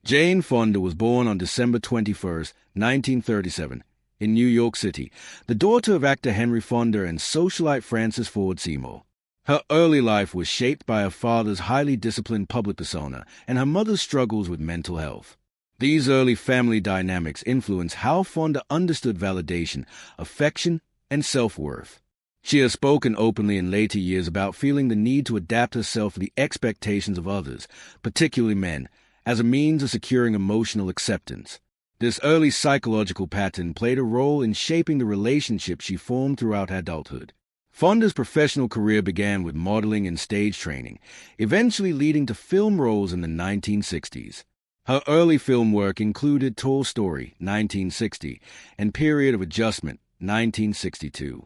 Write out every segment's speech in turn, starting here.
Jane Fonda was born on December 21, 1937, in New York City, the daughter of actor Henry Fonda and socialite Francis Ford Seymour. Her early life was shaped by her father's highly disciplined public persona and her mother's struggles with mental health. These early family dynamics influenced how Fonda understood validation, affection, and self-worth. She has spoken openly in later years about feeling the need to adapt herself to the expectations of others, particularly men, as a means of securing emotional acceptance. This early psychological pattern played a role in shaping the relationships she formed throughout adulthood. Fonda's professional career began with modeling and stage training, eventually leading to film roles in the 1960s. Her early film work included Tall Story, 1960, and Period of Adjustment, 1962.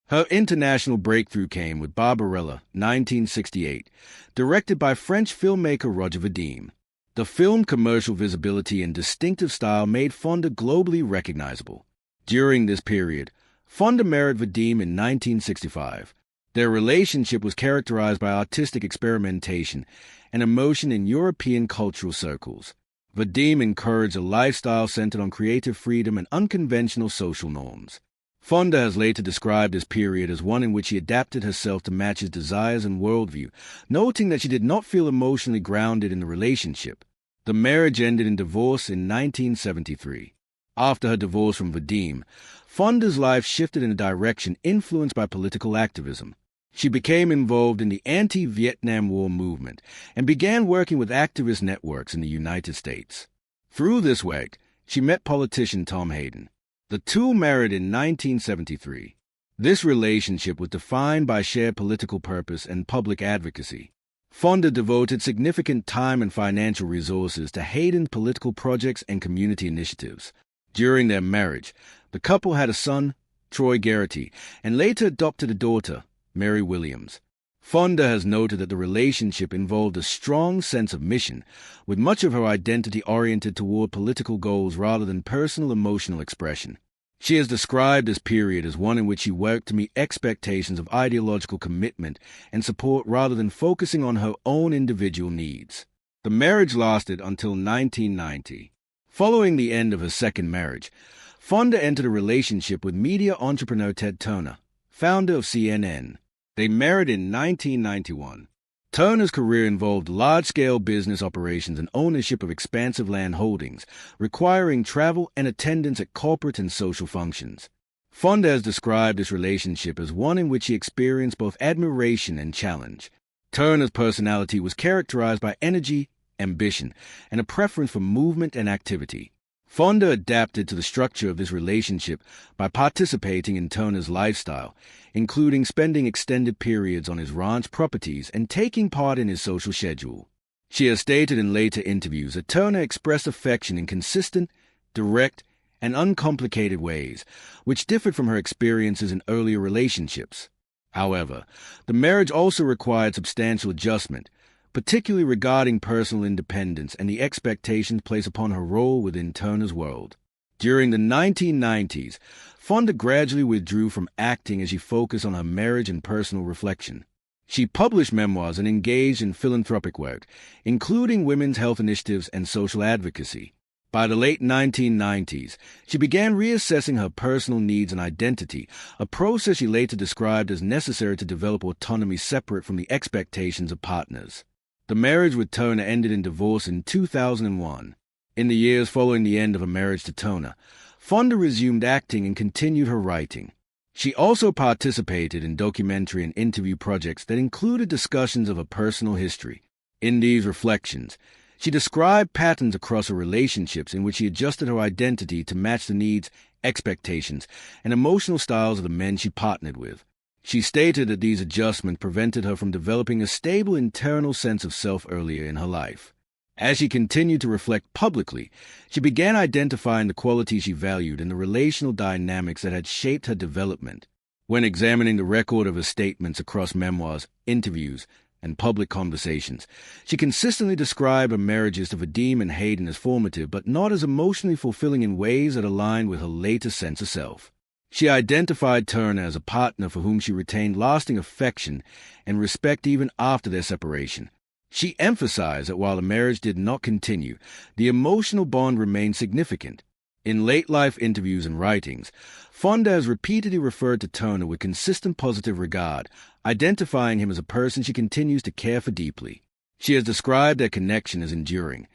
Her international breakthrough came with Barbarella, 1968, directed by French filmmaker Roger Vadim. The film's commercial visibility and distinctive style made Fonda globally recognizable. During this period, Fonda married Vadim in 1965. Their relationship was characterized by artistic experimentation and emotion in European cultural circles. Vadim encouraged a lifestyle centered on creative freedom and unconventional social norms. Fonda has later described this period as one in which she adapted herself to match his desires and worldview, noting that she did not feel emotionally grounded in the relationship. The marriage ended in divorce in 1973. After her divorce from Vadim, Fonda's life shifted in a direction influenced by political activism. She became involved in the anti-Vietnam War movement and began working with activist networks in the United States. Through this work, she met politician Tom Hayden. The two married in 1973. This relationship was defined by shared political purpose and public advocacy. Fonda devoted significant time and financial resources to Hayden's political projects and community initiatives. During their marriage, the couple had a son, Troy Garrity, and later adopted a daughter, Mary Williams. Fonda has noted that the relationship involved a strong sense of mission, with much of her identity oriented toward political goals rather than personal emotional expression. She has described this period as one in which she worked to meet expectations of ideological commitment and support rather than focusing on her own individual needs. The marriage lasted until 1990. Following the end of her second marriage, Fonda entered a relationship with media entrepreneur Ted Turner, founder of CNN. They married in 1991. Turner's career involved large-scale business operations and ownership of expansive land holdings, requiring travel and attendance at corporate and social functions. Fonda has described this relationship as one in which he experienced both admiration and challenge. Turner's personality was characterized by energy, ambition, and a preference for movement and activity. Fonda adapted to the structure of this relationship by participating in Turner's lifestyle, including spending extended periods on his ranch properties and taking part in his social schedule. She has stated in later interviews that Turner expressed affection in consistent, direct, and uncomplicated ways, which differed from her experiences in earlier relationships. However, the marriage also required substantial adjustment, particularly regarding personal independence and the expectations placed upon her role within Turner's world. During the 1990s, Fonda gradually withdrew from acting as she focused on her marriage and personal reflection. She published memoirs and engaged in philanthropic work, including women's health initiatives and social advocacy. By the late 1990s, she began reassessing her personal needs and identity, a process she later described as necessary to develop autonomy separate from the expectations of partners. The marriage with Turner ended in divorce in 2001. In the years following the end of her marriage to Turner, Fonda resumed acting and continued her writing. She also participated in documentary and interview projects that included discussions of her personal history. In these reflections, she described patterns across her relationships in which she adjusted her identity to match the needs, expectations, and emotional styles of the men she partnered with. She stated that these adjustments prevented her from developing a stable internal sense of self earlier in her life. As she continued to reflect publicly, she began identifying the qualities she valued and the relational dynamics that had shaped her development. When examining the record of her statements across memoirs, interviews, and public conversations, she consistently described her marriages to Vadim and Hayden as formative but not as emotionally fulfilling in ways that aligned with her later sense of self. She identified Turner as a partner for whom she retained lasting affection and respect even after their separation. She emphasized that while the marriage did not continue, the emotional bond remained significant. In late-life interviews and writings, Fonda has repeatedly referred to Turner with consistent positive regard, identifying him as a person she continues to care for deeply. She has described their connection as enduring,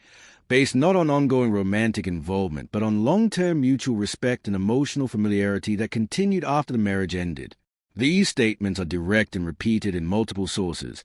based not on ongoing romantic involvement, but on long-term mutual respect and emotional familiarity that continued after the marriage ended. These statements are direct and repeated in multiple sources,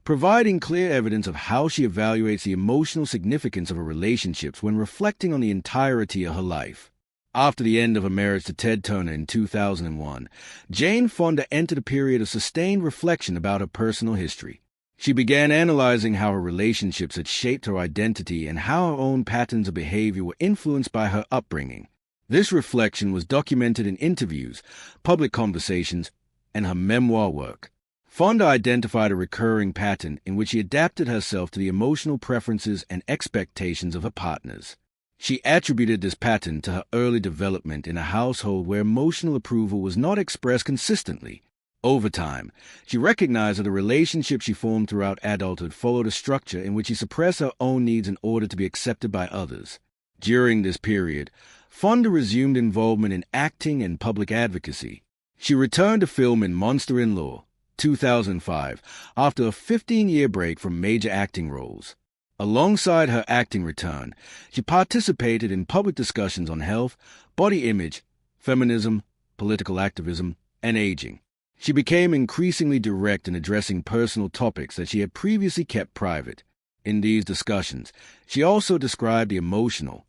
providing clear evidence of how she evaluates the emotional significance of her relationships when reflecting on the entirety of her life. After the end of her marriage to Ted Turner in 2001, Jane Fonda entered a period of sustained reflection about her personal history. She began analyzing how her relationships had shaped her identity and how her own patterns of behavior were influenced by her upbringing. This reflection was documented in interviews, public conversations, and her memoir work. Fonda identified a recurring pattern in which she adapted herself to the emotional preferences and expectations of her partners. She attributed this pattern to her early development in a household where emotional approval was not expressed consistently. Over time, she recognized that the relationships she formed throughout adulthood followed a structure in which she suppressed her own needs in order to be accepted by others. During this period, Fonda resumed involvement in acting and public advocacy. She returned to film in Monster-in-Law, 2005, after a 15-year break from major acting roles. Alongside her acting return, she participated in public discussions on health, body image, feminism, political activism, and aging. She became increasingly direct in addressing personal topics that she had previously kept private. In these discussions, she also described the emotional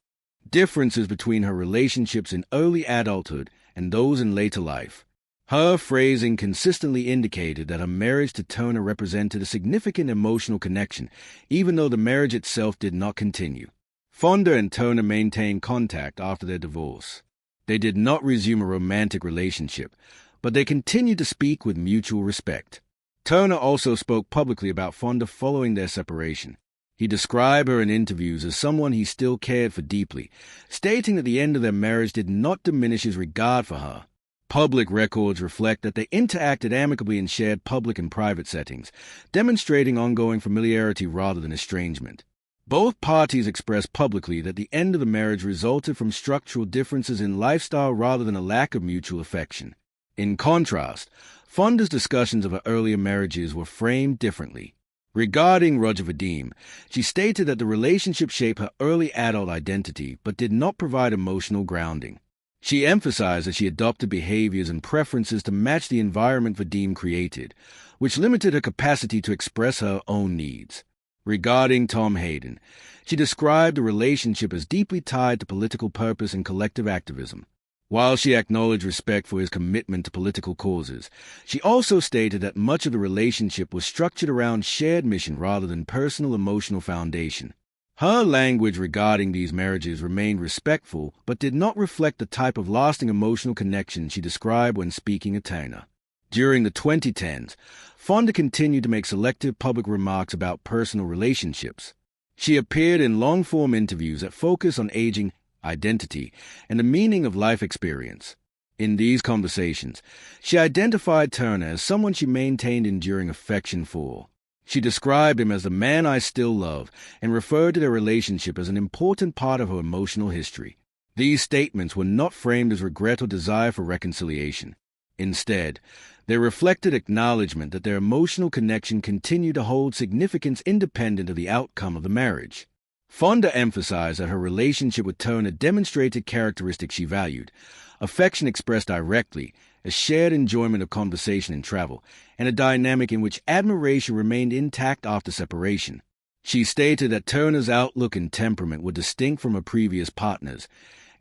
differences between her relationships in early adulthood and those in later life. Her phrasing consistently indicated that her marriage to Turner represented a significant emotional connection, even though the marriage itself did not continue. Fonda and Turner maintained contact after their divorce. They did not resume a romantic relationship, but they continued to speak with mutual respect. Turner also spoke publicly about Fonda following their separation. He described her in interviews as someone he still cared for deeply, stating that the end of their marriage did not diminish his regard for her. Public records reflect that they interacted amicably in shared public and private settings, demonstrating ongoing familiarity rather than estrangement. Both parties expressed publicly that the end of the marriage resulted from structural differences in lifestyle rather than a lack of mutual affection. In contrast, Fonda's discussions of her earlier marriages were framed differently. Regarding Roger Vadim, she stated that the relationship shaped her early adult identity but did not provide emotional grounding. She emphasized that she adopted behaviors and preferences to match the environment Vadim created, which limited her capacity to express her own needs. Regarding Tom Hayden, she described the relationship as deeply tied to political purpose and collective activism. While she acknowledged respect for his commitment to political causes, she also stated that much of the relationship was structured around shared mission rather than personal emotional foundation. Her language regarding these marriages remained respectful but did not reflect the type of lasting emotional connection she described when speaking of Turner. During the 2010s, Fonda continued to make selective public remarks about personal relationships. She appeared in long-form interviews that focus on aging, identity, and the meaning of life experience. In these conversations, she identified Turner as someone she maintained enduring affection for. She described him as the man I still love and referred to their relationship as an important part of her emotional history. These statements were not framed as regret or desire for reconciliation. Instead, they reflected acknowledgement that their emotional connection continued to hold significance independent of the outcome of the marriage. Fonda emphasized that her relationship with Turner demonstrated characteristics she valued: affection expressed directly, a shared enjoyment of conversation and travel, and a dynamic in which admiration remained intact after separation. She stated that Turner's outlook and temperament were distinct from her previous partners,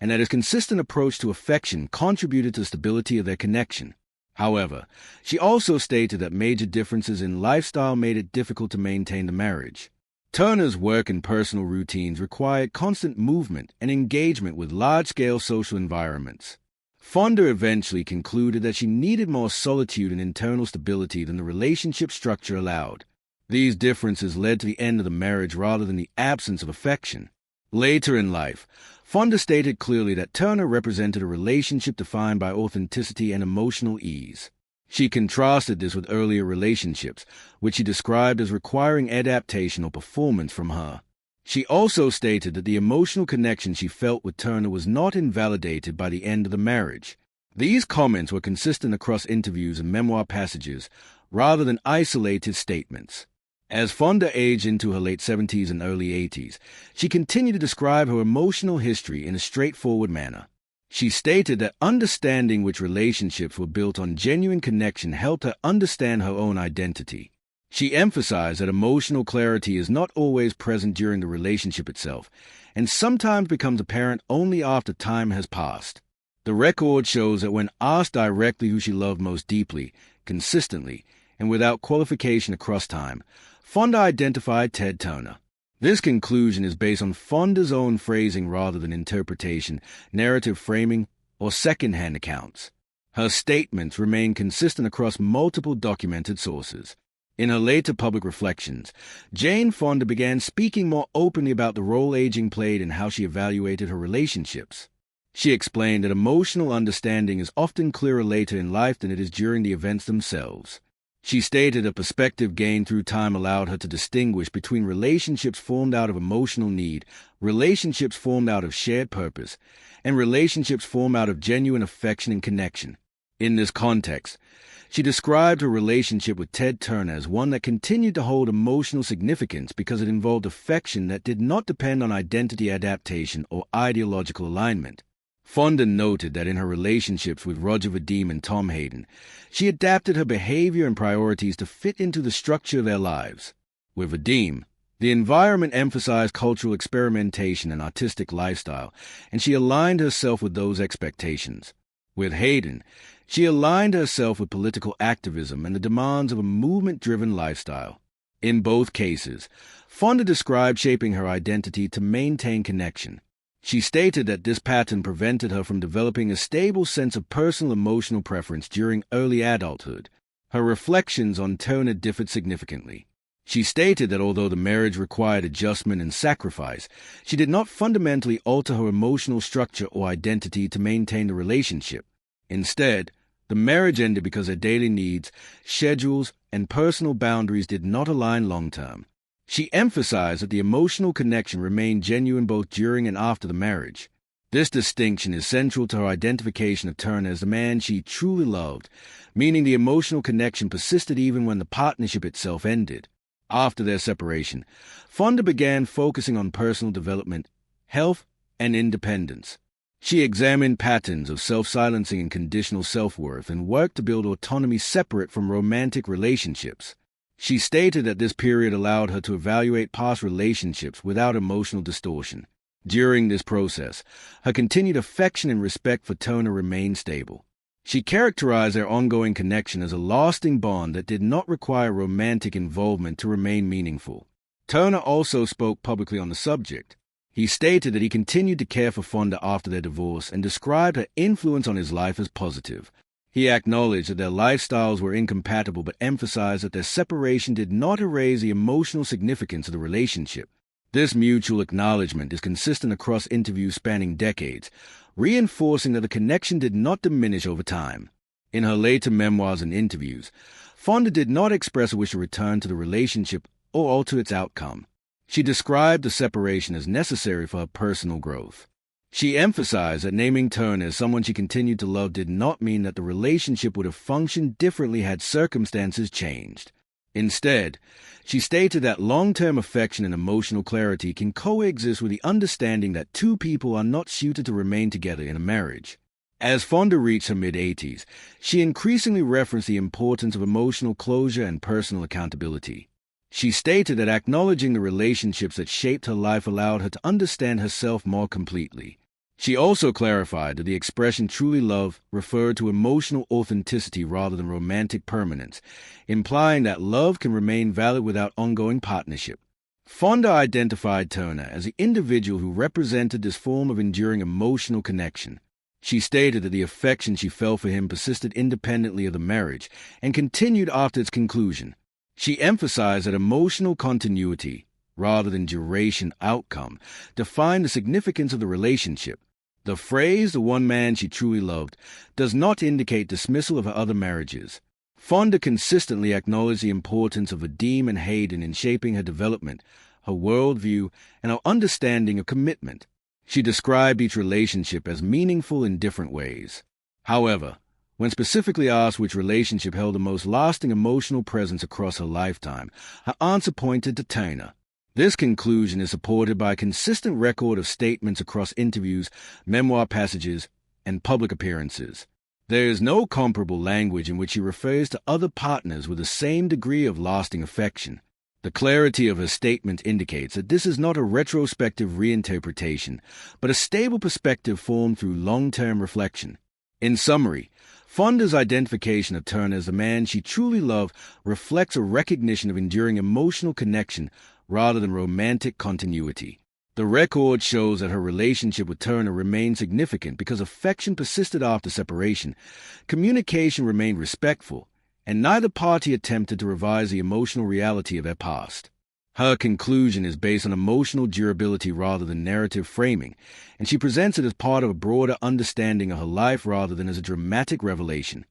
and that his consistent approach to affection contributed to the stability of their connection. However, she also stated that major differences in lifestyle made it difficult to maintain the marriage. Turner's work and personal routines required constant movement and engagement with large-scale social environments. Fonda eventually concluded that she needed more solitude and internal stability than the relationship structure allowed. These differences led to the end of the marriage rather than the absence of affection. Later in life, Fonda stated clearly that Turner represented a relationship defined by authenticity and emotional ease. She contrasted this with earlier relationships, which she described as requiring adaptation or performance from her. She also stated that the emotional connection she felt with Turner was not invalidated by the end of the marriage. These comments were consistent across interviews and memoir passages, rather than isolated statements. As Fonda aged into her late 70s and early 80s, she continued to describe her emotional history in a straightforward manner. She stated that understanding which relationships were built on genuine connection helped her understand her own identity. She emphasized that emotional clarity is not always present during the relationship itself, and sometimes becomes apparent only after time has passed. The record shows that when asked directly who she loved most deeply, consistently, and without qualification across time, Fonda identified Ted Turner. This conclusion is based on Fonda's own phrasing rather than interpretation, narrative framing, or second-hand accounts. Her statements remain consistent across multiple documented sources. In her later public reflections, Jane Fonda began speaking more openly about the role aging played and how she evaluated her relationships. She explained that emotional understanding is often clearer later in life than it is during the events themselves. She stated a perspective gained through time allowed her to distinguish between relationships formed out of emotional need, relationships formed out of shared purpose, and relationships formed out of genuine affection and connection. In this context, she described her relationship with Ted Turner as one that continued to hold emotional significance because it involved affection that did not depend on identity adaptation or ideological alignment. Fonda noted that in her relationships with Roger Vadim and Tom Hayden, she adapted her behavior and priorities to fit into the structure of their lives. With Vadim, the environment emphasized cultural experimentation and artistic lifestyle, and she aligned herself with those expectations. With Hayden, she aligned herself with political activism and the demands of a movement-driven lifestyle. In both cases, Fonda described shaping her identity to maintain connection. She stated that this pattern prevented her from developing a stable sense of personal emotional preference during early adulthood. Her reflections on Turner differed significantly. She stated that although the marriage required adjustment and sacrifice, she did not fundamentally alter her emotional structure or identity to maintain the relationship. Instead, the marriage ended because her daily needs, schedules, and personal boundaries did not align long-term. She emphasized that the emotional connection remained genuine both during and after the marriage. This distinction is central to her identification of Turner as the man she truly loved, meaning the emotional connection persisted even when the partnership itself ended. After their separation, Fonda began focusing on personal development, health, and independence. She examined patterns of self-silencing and conditional self-worth and worked to build autonomy separate from romantic relationships. She stated that this period allowed her to evaluate past relationships without emotional distortion. During this process, her continued affection and respect for Turner remained stable. She characterized their ongoing connection as a lasting bond that did not require romantic involvement to remain meaningful. Turner also spoke publicly on the subject. He stated that he continued to care for Fonda after their divorce and described her influence on his life as positive. He acknowledged that their lifestyles were incompatible but emphasized that their separation did not erase the emotional significance of the relationship. This mutual acknowledgement is consistent across interviews spanning decades, reinforcing that the connection did not diminish over time. In her later memoirs and interviews, Fonda did not express a wish to return to the relationship or alter its outcome. She described the separation as necessary for her personal growth. She emphasized that naming Turner as someone she continued to love did not mean that the relationship would have functioned differently had circumstances changed. Instead, she stated that long-term affection and emotional clarity can coexist with the understanding that two people are not suited to remain together in a marriage. As Fonda reached her mid-80s, she increasingly referenced the importance of emotional closure and personal accountability. She stated that acknowledging the relationships that shaped her life allowed her to understand herself more completely. She also clarified that the expression truly love referred to emotional authenticity rather than romantic permanence, implying that love can remain valid without ongoing partnership. Fonda identified Turner as the individual who represented this form of enduring emotional connection. She stated that the affection she felt for him persisted independently of the marriage and continued after its conclusion. She emphasized that emotional continuity, rather than duration outcome, defined the significance of the relationship. The phrase, the one man she truly loved, does not indicate dismissal of her other marriages. Fonda consistently acknowledged the importance of Vadim and Hayden in shaping her development, her worldview, and her understanding of commitment. She described each relationship as meaningful in different ways. However, when specifically asked which relationship held the most lasting emotional presence across her lifetime, her answer pointed to Turner. This conclusion is supported by a consistent record of statements across interviews, memoir passages, and public appearances. There is no comparable language in which she refers to other partners with the same degree of lasting affection. The clarity of her statement indicates that this is not a retrospective reinterpretation, but a stable perspective formed through long-term reflection. In summary, Fonda's identification of Turner as the man she truly loved reflects a recognition of enduring emotional connection rather than romantic continuity. The record shows that her relationship with Turner remained significant because affection persisted after separation, communication remained respectful, and neither party attempted to revise the emotional reality of their past. Her conclusion is based on emotional durability rather than narrative framing, and she presents it as part of a broader understanding of her life rather than as a dramatic revelation.